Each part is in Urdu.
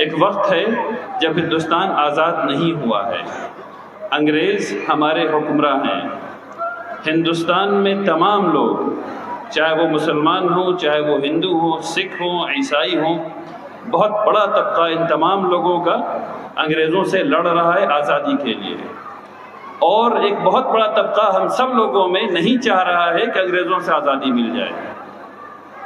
ایک وقت ہے جب ہندوستان آزاد نہیں ہوا ہے، انگریز ہمارے حکمراں ہیں۔ ہندوستان میں تمام لوگ، چاہے وہ مسلمان ہوں، چاہے وہ ہندو ہوں، سکھ ہوں، عیسائی ہوں، بہت بڑا طبقہ ان تمام لوگوں کا انگریزوں سے لڑ رہا ہے آزادی کے لیے، اور ایک بہت بڑا طبقہ ہم سب لوگوں میں نہیں چاہ رہا ہے کہ انگریزوں سے آزادی مل جائے۔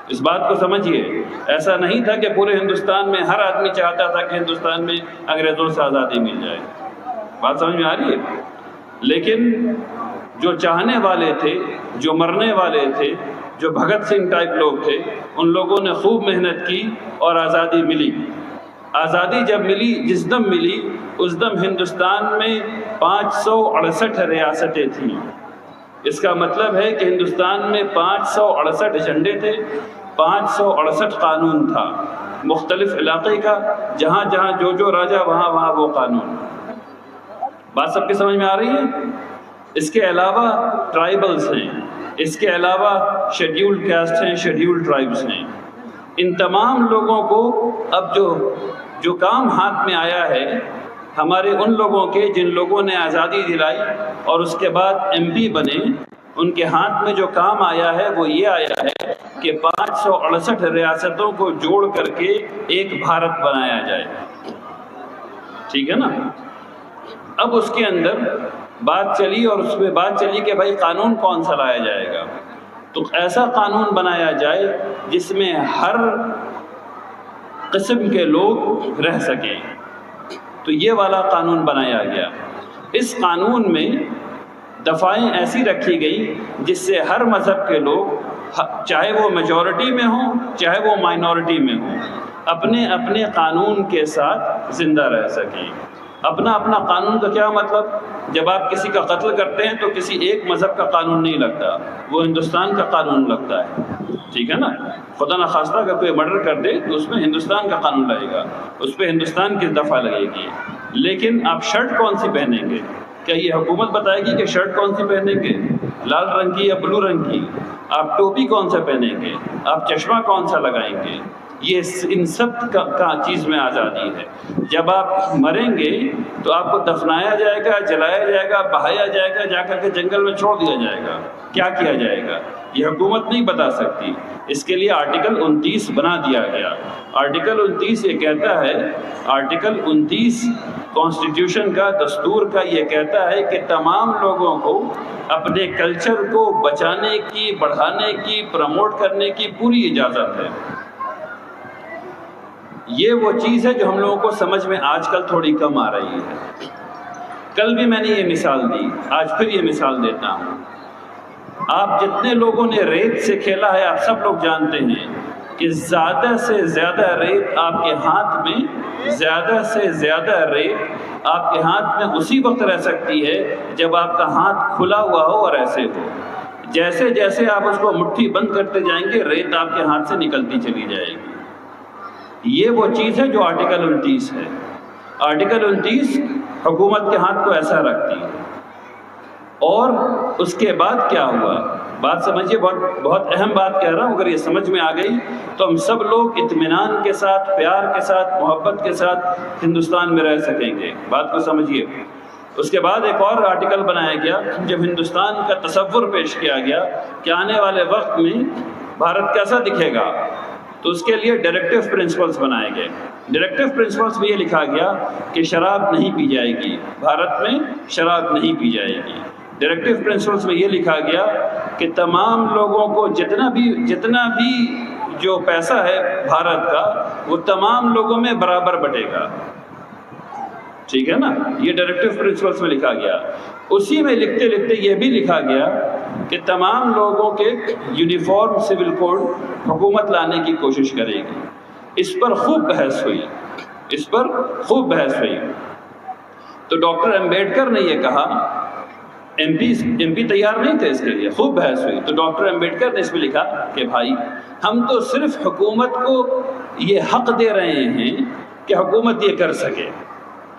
اس بات کو سمجھیے، ایسا نہیں تھا کہ پورے ہندوستان میں ہر آدمی چاہتا تھا کہ ہندوستان میں انگریزوں سے آزادی مل جائے۔ بات سمجھ میں آ رہی ہے؟ لیکن جو چاہنے والے تھے، جو مرنے والے تھے، جو بھگت سنگھ ٹائپ لوگ تھے، ان لوگوں نے خوب محنت کی اور آزادی ملی۔ آزادی جب ملی، جس دم ملی، اس دم ہندوستان میں 568 ریاستیں تھیں۔ اس کا مطلب ہے کہ ہندوستان میں 568 جھنڈے تھے، 568 قانون تھا مختلف علاقے کا، جہاں جہاں جو راجا وہاں وہاں وہ قانون۔ بات سب کی سمجھ میں آ رہی ہے؟ اس کے علاوہ ٹرائبلز ہیں، اس کے علاوہ شیڈیولڈ کاسٹ ہیں، شیڈیولڈ ٹرائبز ہیں۔ ان تمام لوگوں کو اب جو کام ہاتھ میں آیا ہے، ہمارے ان لوگوں کے جن لوگوں نے آزادی دلائی اور اس کے بعد ایم پی بنے، ان کے ہاتھ میں جو کام آیا ہے وہ یہ آیا ہے کہ 568 ریاستوں کو جوڑ کر کے ایک بھارت بنایا جائے۔ ٹھیک ہے نا؟ اب اس کے اندر بات چلی، اور اس میں بات چلی کہ بھائی قانون کون سا لایا جائے گا؟ تو ایسا قانون بنایا جائے جس میں ہر قسم کے لوگ رہ سکیں۔ تو یہ والا قانون بنایا گیا۔ اس قانون میں دفعیں ایسی رکھی گئی جس سے ہر مذہب کے لوگ، چاہے وہ میجورٹی میں ہوں چاہے وہ مائنورٹی میں ہوں، اپنے اپنے قانون کے ساتھ زندہ رہ سکیں۔ اپنا اپنا قانون کا کیا مطلب؟ جب آپ کسی کا قتل کرتے ہیں تو کسی ایک مذہب کا قانون نہیں لگتا، وہ ہندوستان کا قانون لگتا ہے۔ ٹھیک ہے نا؟ خدا نخواستہ اگر کوئی مرڈر کر دے تو اس میں ہندوستان کا قانون لگے گا، اس پہ ہندوستان کی دفعہ لگے گی۔ لیکن آپ شرٹ کون سی پہنیں گے؟ کیا یہ حکومت بتائے گی کہ شرٹ کون سی پہنیں گے؟ لال رنگ کی یا بلو رنگ کی؟ آپ ٹوپی کون سا پہنیں گے؟ آپ چشمہ کون سا لگائیں گے؟ یہ ان سب کا چیز میں آزادی ہے۔ جب آپ مریں گے تو آپ کو دفنایا جائے گا، جلایا جائے گا، بہایا جائے گا، جا کر کے جنگل میں چھوڑ دیا جائے گا۔ کیا کیا جائے گا یہ حکومت نہیں بتا سکتی۔ اس کے لیے آرٹیکل 29 بنا دیا گیا۔ آرٹیکل 29 یہ کہتا ہے، آرٹیکل 29 کانسٹیٹیوشن کا، دستور کا، یہ کہتا ہے کہ تمام لوگوں کو اپنے کلچر کو بچانے کی، بڑھانے کی، پروموٹ کرنے کی پوری اجازت ہے۔ یہ وہ چیز ہے جو ہم لوگوں کو سمجھ میں آج کل تھوڑی کم آ رہی ہے۔ کل بھی میں نے یہ مثال دی، آج پھر یہ مثال دیتا ہوں۔ آپ جتنے لوگوں نے ریت سے کھیلا ہے، آپ سب لوگ جانتے ہیں کہ زیادہ سے زیادہ ریت آپ کے ہاتھ میں، زیادہ سے زیادہ ریت آپ کے ہاتھ میں اسی وقت رہ سکتی ہے جب آپ کا ہاتھ کھلا ہوا ہو اور ایسے ہو۔ جیسے جیسے آپ اس کو مٹھی بند کرتے جائیں گے، ریت آپ کے ہاتھ سے نکلتی چلی جائے گی۔ یہ وہ چیز ہے جو آرٹیکل 29 ہے۔ آرٹیکل 29 حکومت کے ہاتھ کو ایسا رکھتی ہے۔ اور اس کے بعد کیا ہوا؟ بات سمجھیے، بہت اہم بات کہہ رہا ہوں۔ اگر یہ سمجھ میں آ گئی تو ہم سب لوگ اطمینان کے ساتھ، پیار کے ساتھ، محبت کے ساتھ ہندوستان میں رہ سکیں گے۔ بات کو سمجھیے۔ اس کے بعد ایک اور آرٹیکل بنایا گیا جب ہندوستان کا تصور پیش کیا گیا کہ آنے والے وقت میں بھارت کیسا دکھے گا، تو اس کے لیے ڈائریکٹیو پرنسپلز بنائے گئے۔ ڈائریکٹیو پرنسپلز میں یہ لکھا گیا کہ شراب نہیں پی جائے گی، بھارت میں شراب نہیں پی جائے گی۔ ڈائریکٹیو پرنسپلز میں یہ لکھا گیا کہ تمام لوگوں کو جتنا بھی جو پیسہ ہے بھارت کا، وہ تمام لوگوں میں برابر بٹے گا۔ ٹھیک ہے نا؟ یہ ڈائریکٹیو پرنسپلز میں لکھا گیا۔ اسی میں لکھتے لکھتے یہ بھی لکھا گیا کہ تمام لوگوں کے یونیفارم سول کوڈ حکومت لانے کی کوشش کرے گی۔ اس پر خوب بحث ہوئی، تو ڈاکٹر امبیڈکر نے یہ کہا، ایم پی تیار نہیں تھے اس کے لیے، خوب بحث ہوئی، تو ڈاکٹر امبیڈکر نے اس میں لکھا کہ بھائی، ہم تو صرف حکومت کو یہ حق دے رہے ہیں کہ حکومت یہ کر سکے،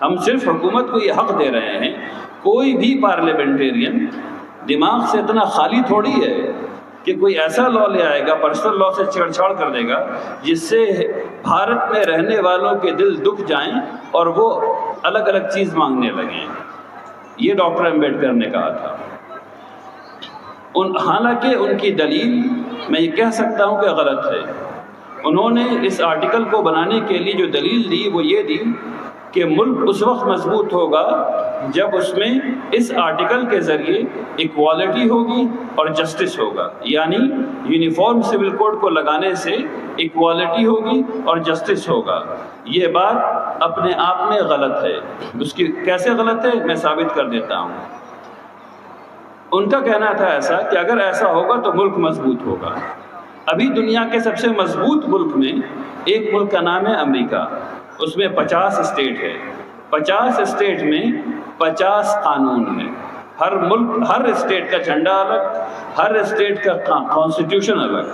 ہم صرف حکومت کو یہ حق دے رہے ہیں۔ کوئی بھی پارلیمنٹیرین دماغ سے اتنا خالی تھوڑی ہے کہ کوئی ایسا لا لے آئے گا، پرسنل لا سے چھیڑ چھاڑ کر دے گا جس سے بھارت میں رہنے والوں کے دل دکھ جائیں اور وہ الگ الگ چیز مانگنے لگیں. یہ ڈاکٹر امبیڈکر نے کہا تھا. حالانکہ ان کی دلیل میں یہ کہہ سکتا ہوں کہ غلط ہے. انہوں نے اس آرٹیکل کو بنانے کے لیے جو دلیل دی وہ یہ دی کہ ملک اس وقت مضبوط ہوگا جب اس میں اس آرٹیکل کے ذریعے ایکوالٹی ہوگی اور جسٹس ہوگا. یعنی یونیفارم سول کوڈ کو لگانے سے ایکوالٹی ہوگی اور جسٹس ہوگا. یہ بات اپنے آپ میں غلط ہے. اس کی کیسے غلط ہے میں ثابت کر دیتا ہوں. ان کا کہنا تھا ایسا کہ اگر ایسا ہوگا تو ملک مضبوط ہوگا. ابھی دنیا کے سب سے مضبوط ملک میں ایک ملک کا نام ہے امریکہ. اس میں 50 اسٹیٹ ہے. 50 اسٹیٹ میں 50 قانون ہیں. ہر ملک، ہر اسٹیٹ کا جھنڈا الگ، ہر اسٹیٹ کا کانسٹیٹیوشن الگ.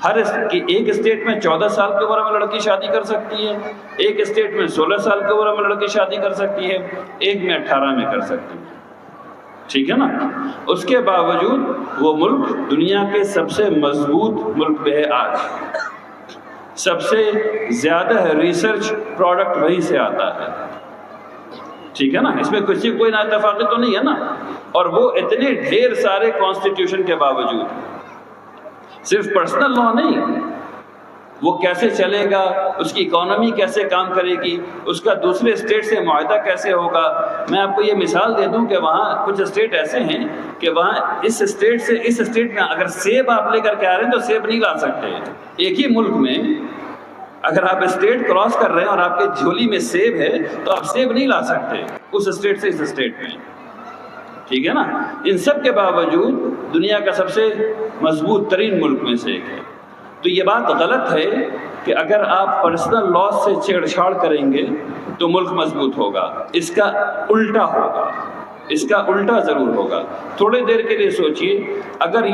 ایک اسٹیٹ میں 14 سال کی عمر میں لڑکی شادی کر سکتی ہے، ایک اسٹیٹ میں 16 سال کی عمر میں لڑکی شادی کر سکتی ہے، ایک میں 18 میں کر سکتی ہے. ٹھیک ہے نا؟ اس کے باوجود وہ ملک دنیا کے سب سے مضبوط ملک میں ہے. آج سب سے زیادہ ریسرچ پروڈکٹ وہی سے آتا ہے. ٹھیک ہے نا؟ اس میں کوئی نا اتفاقی تو نہیں ہے نا. اور وہ اتنے ڈھیر سارے کانسٹیٹیوشن کے باوجود صرف پرسنل لا نہیں، وہ کیسے چلے گا، اس کی اکانومی کیسے کام کرے گی، اس کا دوسرے اسٹیٹ سے معاہدہ کیسے ہوگا. میں آپ کو یہ مثال دے دوں کہ وہاں کچھ اسٹیٹ ایسے ہیں کہ وہاں اس اسٹیٹ سے اس اسٹیٹ میں اگر سیب آپ لے کر کے آ رہے ہیں تو سیب نہیں لا سکتے. ایک ہی ملک میں اگر آپ اسٹیٹ کراس کر رہے ہیں اور آپ کے جھولی میں سیب ہے تو آپ سیب نہیں لا سکتے اس اسٹیٹ سے اس اسٹیٹ میں. ٹھیک ہے نا؟ ان سب کے باوجود دنیا کا سب سے مضبوط ترین ملک میں سے ایک ہے. تو یہ بات غلط ہے کہ اگر آپ پرسنل لا سے چھیڑ چھاڑ کریں گے تو ملک مضبوط ہوگا. اس کا الٹا ہوگا. اس کا الٹا ضرور ہوگا. تھوڑے دیر کے لیے سوچئے، اگر